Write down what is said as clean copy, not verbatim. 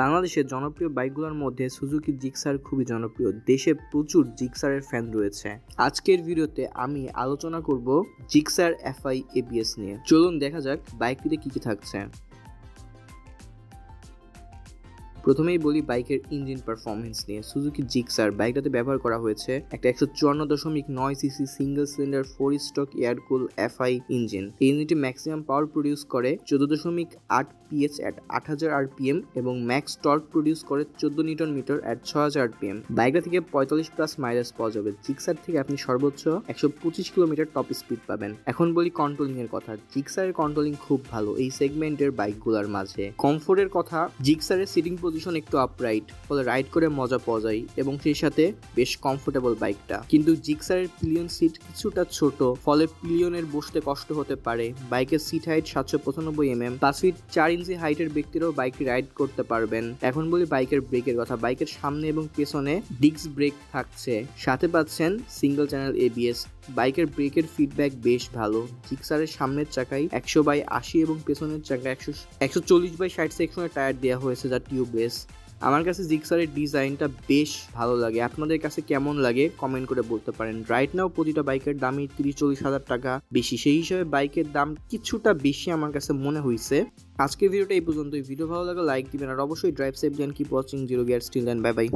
বাংলাদেশের জনপ্রিয় বাইকগুলোর মধ্যে সুজুকি জিক্সার খুবই জনপ্রিয়। দেশে প্রচুর জিক্সারের ফ্যান রয়েছে। আজকের ভিডিওতে আমি আলোচনা করব জিক্সার এফআই এবিএস নিয়ে। চলুন দেখা যাক বাইকটিতে কি কি থাকছে। প্রথমেই বলি বাইকের ইঞ্জিন পারফরমেন্স নিয়ে। সুজুকি জিক্সার বাইকটাতে ব্যবহার করা হয়েছে একটা 154.9 CC single cylinder 4 stroke air কুল এফআই ইঞ্জিন। এই ইঞ্জিনটি ম্যাক্সিমাম পাওয়ার প্রডিউস করে 14.8 পিএইচ এট 8000 আরপিএম এবং ম্যাক্স টর্ক প্রডিউস করে 14 নিউটন মিটার এট 6000 আরপিএম। বাইকটা থেকে 45+ মাইলেজ পাওয়া যাবে। জিক্সার থেকে আপনি সর্বোচ্চ 125 কিলোমিটার টপ স্পিড পাবেন। এখন বলি কন্ট্রোলিং এর কথা। জিক্সারের কন্ট্রোলিং খুব ভালো এই সেগমেন্টের বাইকগুলোর মাঝে। কমফোর্টের কথা, জিক্সারের সিটিং পজিশন একটু আপরাইট, ফলে রাইড করে মজা পাওয়া যায় এবং সেই সাথে বেশ কমফোর্টেবল বাইকটা। কিন্তু জিক্সারের পিলিয়ন সিট কিছুটা ছোট, ফলে পিলিয়নের বসতে কষ্ট হতে পারে। বাইকের সিট হাইট 795 mm, 5 ফিট 4 ইঞ্চি হাইটের ব্যক্তিরাও বাইকটি রাইড করতে পারবেন। এখন বলি বাইকের ব্রেকের কথা। বাইকের সামনে এবং পেছনে ডিস্ক ব্রেক থাকছে, সাথে পাচ্ছেন সিঙ্গেল চ্যানেল এবিএস। বাইকের ব্রেকের ফিডব্যাক বেশ ভালো। জিক্সারের সামনের চাকায় 100/80 এবং পেছনের চাকায় 140/60 সেকশনের টায়ার দেওয়া হয়েছে, যা টিউবলেস। আমার কাছে জিক্সারের ডিজাইনটা বেশ ভালো লাগে। আপনাদের কাছে কেমন লাগে কমেন্ট করে বলতে পারেন। রাইট নাও প্রতিটা বাইকের দামই 30-40 হাজার টাকা বেশি, সেই হিসাবে বাইকের দাম কিছুটা বেশি আমার কাছে মনে হয়েছে। আজকের ভিডিওটা এই পর্যন্তই। ভিডিও ভালো লাগে লাইক দিবেন আর অবশ্যই drive safely and keep watching Zero Gear still and bye by.